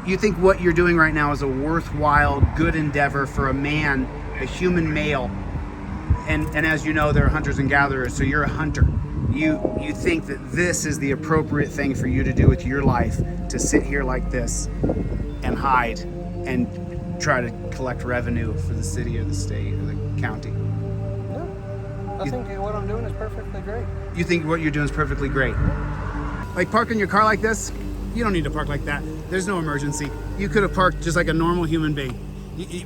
You think what you're doing right now is a worthwhile, good endeavor for a man, a human male, and as you know, there are hunters and gatherers, so you're a hunter. You think that this is the appropriate thing for you to do with your life, to sit here like this and hide and try to collect revenue for the city or the state or the county. No, I think what I'm doing is perfectly great. You think what you're doing is perfectly great? Like parking your car like this, you don't need to park like that. There's no emergency. You could have parked just like a normal human being.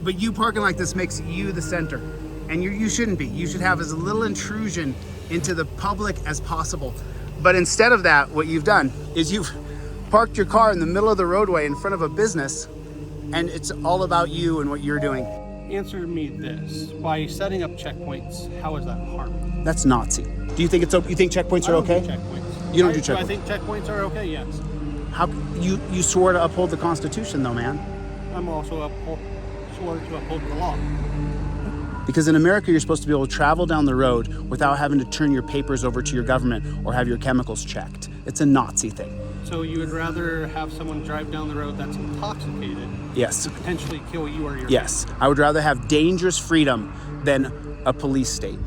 But you parking like this makes you the center. And you shouldn't be. You should have as little intrusion into the public as possible. But instead of that, what you've done is you've parked your car in the middle of the roadway in front of a business, and it's all about you and what you're doing. Answer me this. By setting up checkpoints, how is that harming? That's Nazi. Do you think you think checkpoints are okay? Checkpoints. You don't do checkpoints. I think checkpoints are okay, yes. How you swore to uphold the Constitution though, man. I'm also sworn to uphold the law. Because in America, you're supposed to be able to travel down the road without having to turn your papers over to your government or have your chemicals checked. It's a Nazi thing. So you would rather have someone drive down the road that's intoxicated? Yes. To potentially kill you or your Yes. I would rather have dangerous freedom than a police state.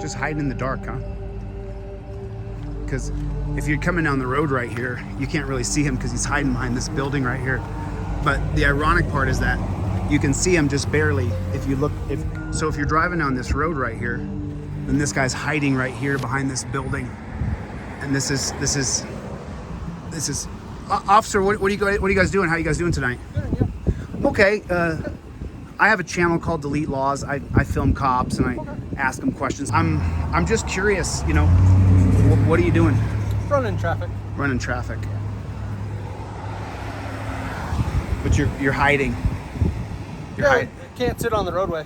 Just hiding in the dark, huh? Because if you're coming down the road right here, you can't really see him because he's hiding behind this building right here. But the ironic part is that you can see him just barely if you look. So if you're driving down this road right here, then this guy's hiding right here behind this building. And this is officer. What are you guys doing? How are you guys doing tonight? Good, yeah. Okay. I have a channel called Delete Lawz. I film cops and I ask them questions. I'm just curious, you know, what are you doing? Running traffic. Running traffic. But you're hiding. I can't sit on the roadway.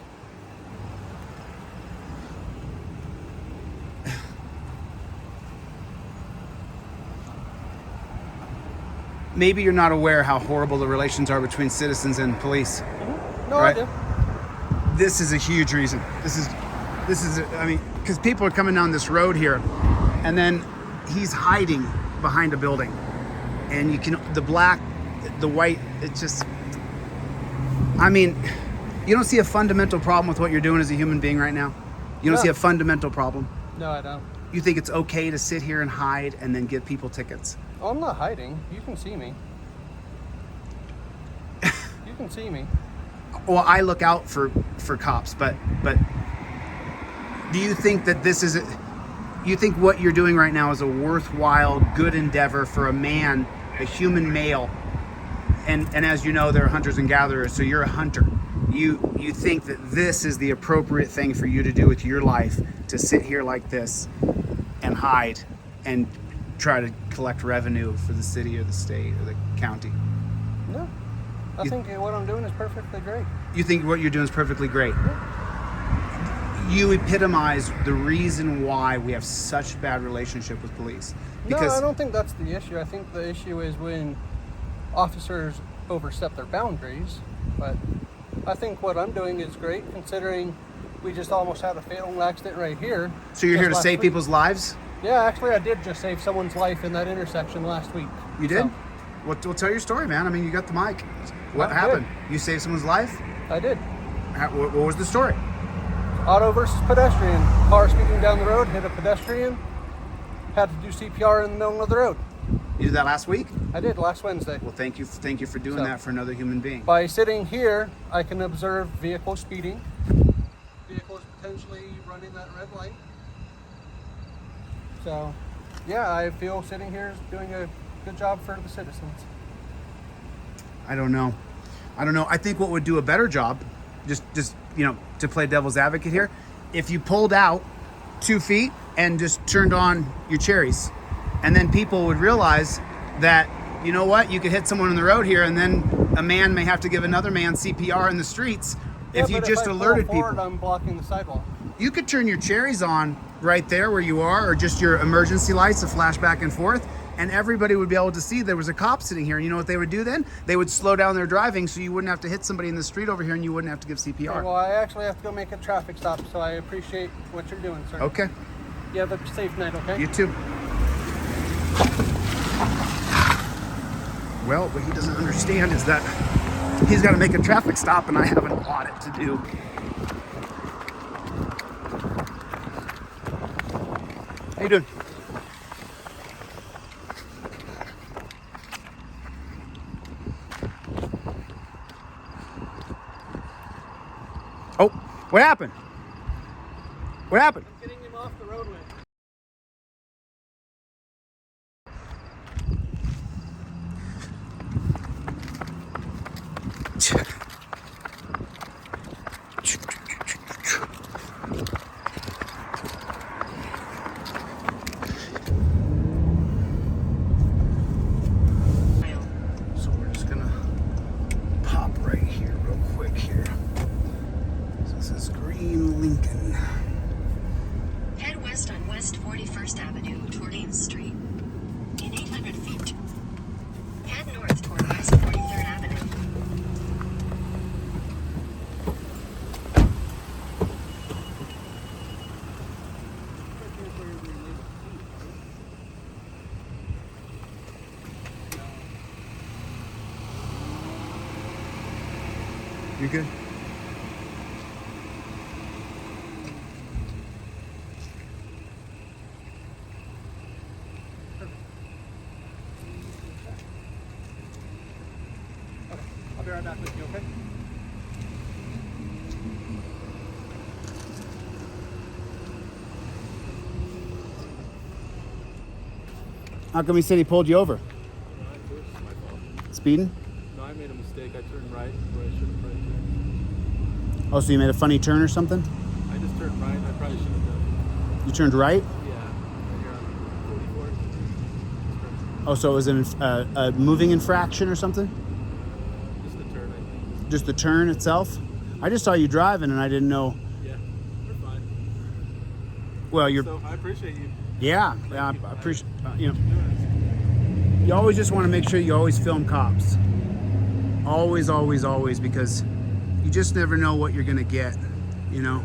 Maybe you're not aware how horrible the relations are between citizens and police. Mm-hmm. No, right? I do. This is a huge reason. This is I mean, because people are coming down this road here, and then he's hiding behind a building, and you can, the black, the white, it's just, I mean, you don't see a fundamental problem with what you're doing as a human being right now? You don't see a fundamental problem? No, I don't. You think it's okay to sit here and hide and then give people tickets? Oh, I'm not hiding. You can see me. You can see me. Well, I look out for cops, but do you think that this is you think what you're doing right now is a worthwhile, good endeavor for a man, a human male, and as you know, there are hunters and gatherers, so you're a hunter. You think that this is the appropriate thing for you to do with your life, to sit here like this and hide and try to collect revenue for the city or the state or the county? No. I think what I'm doing is perfectly great. You think what you're doing is perfectly great? Yeah. You epitomize the reason why we have such bad relationship with police. No, I don't think that's the issue. I think the issue is when officers overstep their boundaries. But I think what I'm doing is great, considering we just almost had a fatal accident right here. So you're here to save people's lives? Yeah, actually, I did just save someone's life in that intersection last week. You did? So, Well, tell your story, man. I mean, you got the mic. What happened? You saved someone's life? I did. What was the story? Auto versus pedestrian. Car speeding down the road, hit a pedestrian. Had to do CPR in the middle of the road. You did that last week? I did, last Wednesday. Well, thank you for doing that for another human being. By sitting here, I can observe vehicles speeding, vehicles potentially running that red light. So, yeah, I feel sitting here is doing a good job for the citizens. I don't know. I think what would do a better job, just you know, to play devil's advocate here, if you pulled out 2 feet and just turned on your cherries, and then people would realize that, you know what, you could hit someone on the road here, and then a man may have to give another man CPR in the streets. If you just alerted people. I'm blocking the sidewalk. You could turn your cherries on right there where you are, or just your emergency lights to flash back and forth, and everybody would be able to see there was a cop sitting here. And you know what they would do then? They would slow down their driving so you wouldn't have to hit somebody in the street over here and you wouldn't have to give CPR. Okay, well, I actually have to go make a traffic stop, so I appreciate what you're doing, sir. Okay. You have a safe night, okay? You too. Well, what he doesn't understand is that he's got to make a traffic stop and I have an audit to do. How you doing? Oh, what happened? What happened? I'm getting him off the roadway. So we're just gonna pop right here real quick here. So this is Green Lincoln. Head west on West 41st Avenue toward 8th Street. In 800 feet. Head north toward West 43rd Avenue. You good? I'll be right back with you, okay? How come he said he pulled you over? It was my fault. Speeding? No, I made a mistake. I turned right where I shouldn't have turned. Oh, so you made a funny turn or something? I just turned right. I probably shouldn't have done. You turned right? Yeah, right here on 44. Oh, so it was a moving infraction or something? Just a turn, I think. Just the turn itself? I just saw you driving and I didn't know. Yeah, we're fine. Well, you're. So I appreciate you. Yeah, I appreciate. You know, you always just want to make sure you always film cops. Always, always, always, because you just never know what you're gonna get. You know.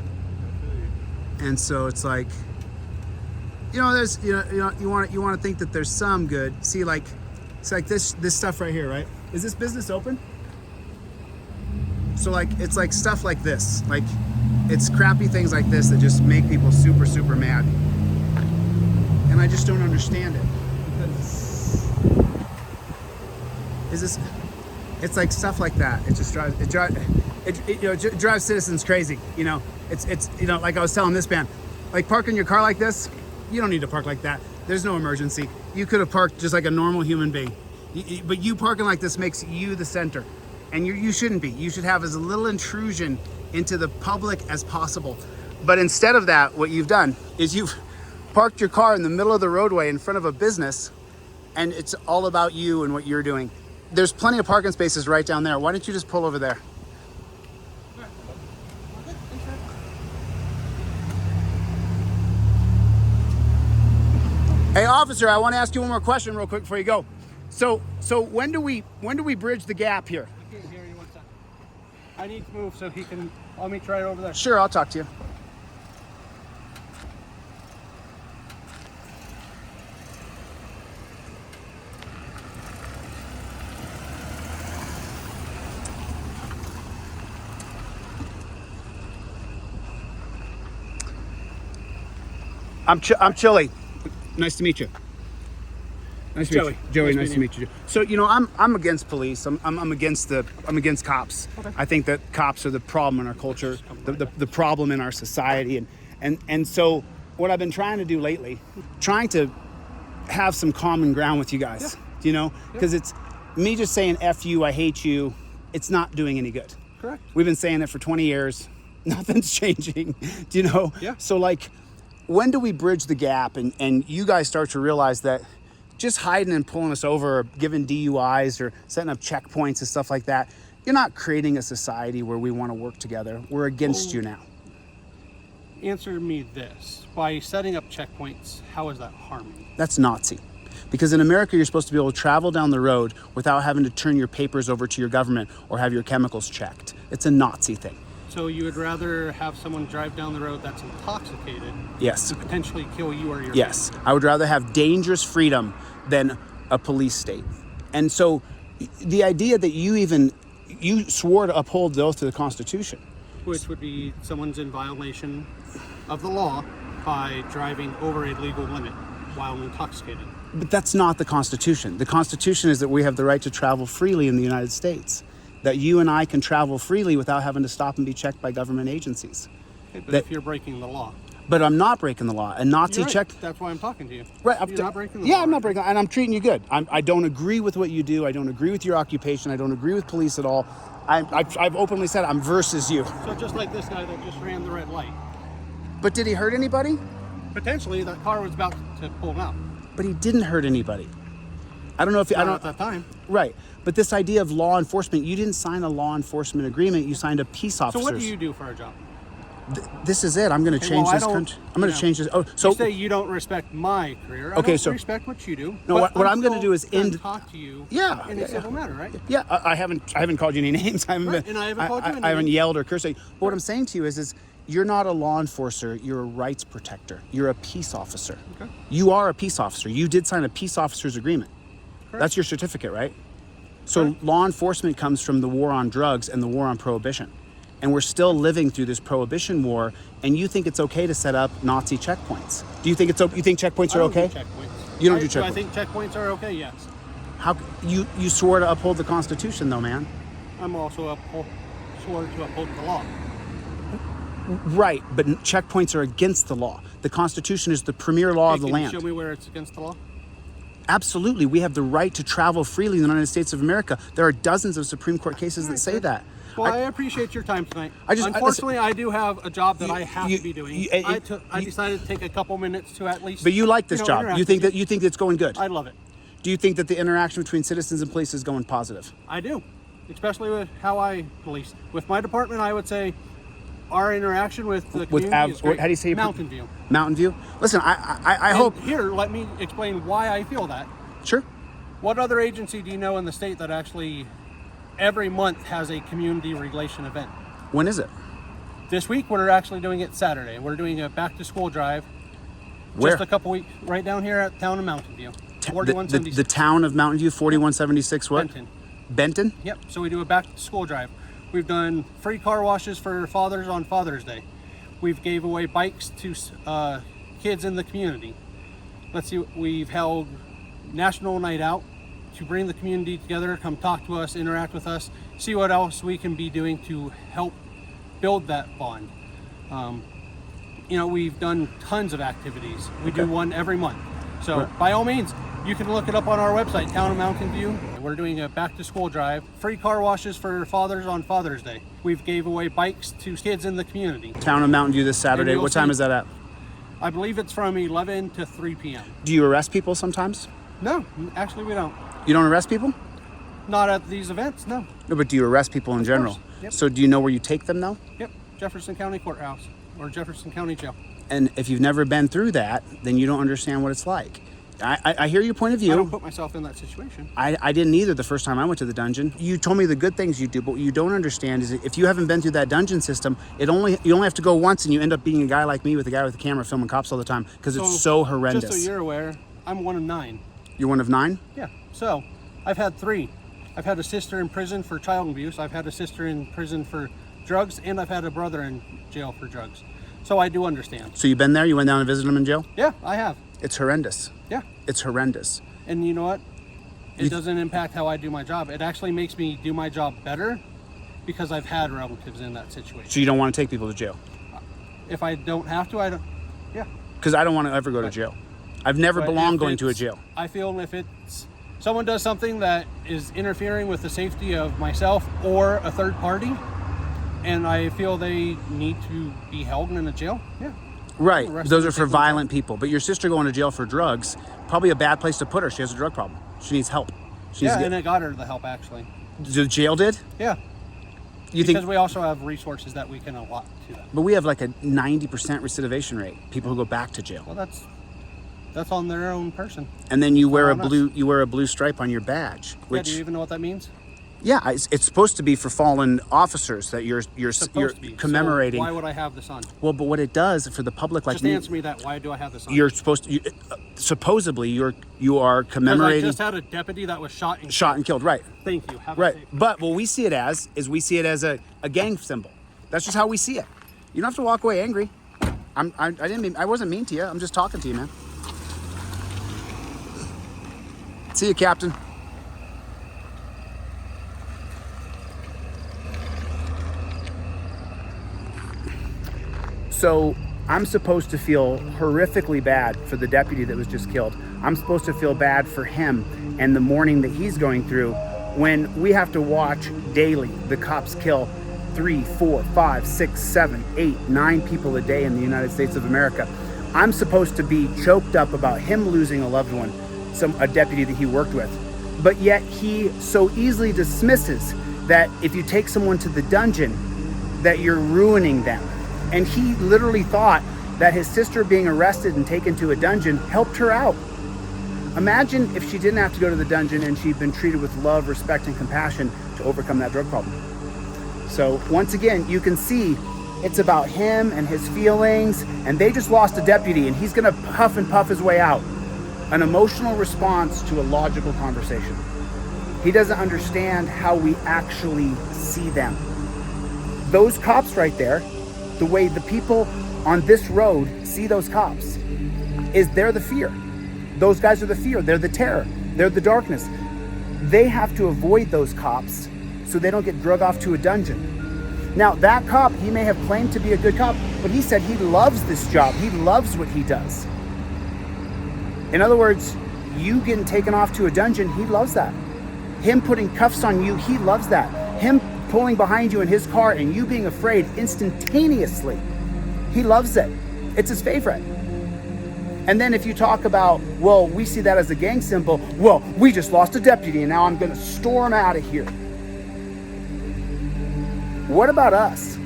And so it's like, you know, there's, you want to think that there's some good. See, like, it's like this stuff right here, right? Is this business open? So like, it's like stuff like this, like, it's crappy things like this that just make people super, super mad. And I just don't understand it because it's like stuff like that. It just drives, it drives citizens crazy. You know, it's like I was telling this man, like parking your car like this, you don't need to park like that. There's no emergency. You could have parked just like a normal human being, but you parking like this makes you the center, and you shouldn't be. You should have as little intrusion into the public as possible. But instead of that, what you've done is you've parked your car in the middle of the roadway in front of a business, and it's all about you and what you're doing. There's plenty of parking spaces right down there. Why don't you just pull over there? Hey officer, I want to ask you one more question real quick before you go. So when do we bridge the gap here? I can't hear you. One second. I need to move so he can. I'll meet you right over there. Sure, I'll talk to you. I'm Chille. Nice to meet you. Nice to meet you. Joey, nice to meet you. So, you know, I'm against police. I'm against cops. Okay. I think that cops are the problem in our culture, the problem in our society, and so what I've been trying to do lately, trying to have some common ground with you guys. Yeah. You know, because it's me just saying F you, I hate you. It's not doing any good. Correct. We've been saying it for 20 years. Nothing's changing. Do you know? Yeah. So like, when do we bridge the gap and you guys start to realize that just hiding and pulling us over or giving DUIs or setting up checkpoints and stuff like that, you're not creating a society where we want to work together. We're against you now. Answer me this. By setting up checkpoints, how is that harming? That's Nazi. Because in America, you're supposed to be able to travel down the road without having to turn your papers over to your government or have your chemicals checked. It's a Nazi thing. So you would rather have someone drive down the road that's intoxicated Yes. to potentially kill you or your Yes. I would rather have dangerous freedom than a police state. And so the idea that you swore to uphold the oath to the Constitution. which would be someone's in violation of the law by driving over a legal limit while intoxicated. But that's not the Constitution. The Constitution is that we have the right to travel freely in the United States. That you and I can travel freely without having to stop and be checked by government agencies. Okay, but if you're breaking the law. But I'm not breaking the law. A Nazi You're right. check. That's why I'm talking to you. Right. You're not breaking the yeah, law. I'm not breaking, and I'm treating you good. I don't agree with what you do. I don't agree with your occupation. I don't agree with police at all. I've openly said I'm versus you. So just like this guy that just ran the red light. But did he hurt anybody? Potentially, that car was about to pull out. But he didn't hurt anybody. I don't know if Not at that time. Right. But this idea of law enforcement, you didn't sign a law enforcement agreement. You signed a peace officer. So what do you do for a job? This is it. I'm going to change this country. I'm going to change this. Oh, so you say you don't respect my career. Okay, I so respect what you do. No, but what I'm still going to do is gonna talk to you. Yeah, in a civil matter, right? Yeah, I haven't called you any names. I haven't Right, been, and I haven't called you any I haven't names. yelled or cursed. But what I'm saying to you is you're not a law enforcer. You're a rights protector. You're a peace officer. Okay. You are a peace officer. You did sign a peace officer's agreement. Correct. That's your certificate, right? So Correct. law enforcement comes from the war on drugs and the war on prohibition. And we're still living through this prohibition war, and you think it's okay to set up Nazi checkpoints. Do you think you think checkpoints are okay? I don't do checkpoints. You don't do Do I checkpoints. think checkpoints are okay? Yes. How you swore to uphold the Constitution though, man. I'm also sworn to uphold the law. Right, but checkpoints are against the law. The Constitution is the premier law of the Can land. you show me where it's against the law? Absolutely, we have the right to travel freely in the United States of America. There are dozens of Supreme Court cases that say that. Well, I appreciate your time tonight. Listen, Unfortunately, I do have a job that I have you- to be doing. you- I decided to take a couple minutes to at least. But you like this job. interact You think with that you think it's going good. I love it. Do you think that the interaction between citizens and police is going positive? I do, especially with how I police. With my department, I would say our interaction with the community is great. How do you say Mountain View? Mountain View. Listen, I And hope. Here, let me explain why I feel that. Sure. What other agency do you know in the state that actually every month has a community relation event? When is it? This week, we're actually doing it Saturday. We're doing a back-to-school drive. Where? Just a couple weeks, right down here at town of Mountain View. The 4176. town of Mountain View, 4176 what? Benton. Benton? Yep. So we do a back-to-school drive. We've done free car washes for fathers on Father's Day. We've gave away bikes to kids in the community. Let's see. We've held National Night Out to bring the community together, come talk to us, interact with us, see what else we can be doing to help build that bond. We've done tons of activities. We do one every month. So Right. by all means, you can look it up on our website, Town of Mountain View. We're doing a back-to-school drive, free car washes for fathers on Father's Day. We've gave away bikes to kids in the community. Town of Mountain View this Saturday. you'll What time see- is that at? I believe it's from 11 to 3 p.m. Do you arrest people sometimes? No, actually we don't. You don't arrest people? Not at these events, no. No, but do you arrest people in general? Yep. So do you know where you take them though? Yep, Jefferson County Courthouse or Jefferson County Jail. And if you've never been through that, then you don't understand what it's like. I hear your point of I don't view. put myself in that situation. I didn't either the first time I went to the dungeon. You told me the good things you do, but what you don't understand is that if you haven't been through that dungeon system, you only have to go once and you end up being a guy like me with a guy with a camera filming cops all the time because it's so horrendous. Just so you're aware, I'm one of 9. You're one of 9? Yeah, so I've had 3. I've had a sister in prison for child abuse. I've had a sister in prison for drugs, and I've had a brother in jail for drugs. So I do understand. So you've been there? You went down and visited him in jail? Yeah, I have. It's horrendous. Yeah. It's horrendous. And you know what? It doesn't impact how I do my job. It actually makes me do my job better because I've had relatives in that situation. So you don't want to take people to jail? If I don't have to, I don't. Yeah. Because I don't want to ever go to jail. I've never But belonged if going to a it's- jail. I feel if it's someone does something that is interfering with the safety of myself or a third party, and I feel they need to be held in a jail, yeah. Right. Arrested Those and are for taken to violent people. But your sister going to jail for drugs, probably a bad place to put her. She has a drug problem. She needs help. She needs Yeah, to and it got her the help actually. the jail did? Yeah. You Because think? we also have resources that we can allot to them. But we have like a 90% recidivation rate. People who go back to jail. Well, that's That's on their own person. And then you wear a on us. blue stripe on your badge, Yeah, which do you even know what that means? yeah, it's supposed to be for fallen officers that you're Supposed to be. commemorating. So why would I have this on? Well, but what it does for the public like Just me, answer me that. Why do I have this on? you're supposed to supposedly you are Because I commemorating just had a deputy that was shot and killed, right? Thank you. Have a Right. safe But what we see it as is we see it as a gang symbol. That's just how we see it. You don't have to walk away angry. I wasn't mean to you. I'm just talking to you, man. See you, Captain. So I'm supposed to feel horrifically bad for the deputy that was just killed. I'm supposed to feel bad for him and the mourning that he's going through when we have to watch daily the cops kill 3, 4, 5, 6, 7, 8, 9 people a day in the United States of America. I'm supposed to be choked up about him losing a loved one, a deputy that he worked with. But yet he so easily dismisses that if you take someone to the dungeon, that you're ruining them. And he literally thought that his sister being arrested and taken to a dungeon helped her out. Imagine if she didn't have to go to the dungeon and she'd been treated with love, respect, and compassion to overcome that drug problem. So once again, you can see it's about him and his feelings, and they just lost a deputy and he's gonna huff and puff his way out. An emotional response to a logical conversation. He doesn't understand how we actually see them. Those cops right there, the way the people on this road see those cops, is they're the fear. Those guys are the fear, they're the terror, they're the darkness. They have to avoid those cops so they don't get drug off to a dungeon. Now that cop, he may have claimed to be a good cop, but he said he loves this job, he loves what he does. In other words, you getting taken off to a dungeon, he loves that. Him putting cuffs on you, he loves that. Him pulling behind you in his car and you being afraid instantaneously, he loves it. It's his favorite. And then if you talk about, well, we see that as a gang symbol, well, we just lost a deputy and now I'm gonna storm out of here. What about us?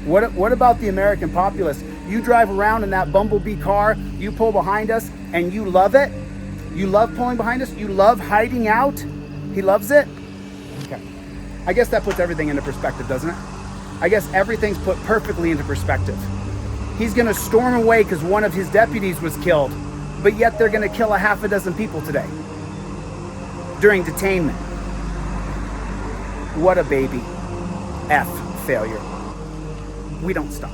What about the American populace? You drive around in that bumblebee car, you pull behind us, and you love it? You love pulling behind us? You love hiding out? He loves it? Okay. I guess that puts everything into perspective, doesn't it? I guess everything's put perfectly into perspective. He's gonna storm away because one of his deputies was killed, but yet they're gonna kill a half a dozen people today during detainment. What a baby. F failure. We don't stop.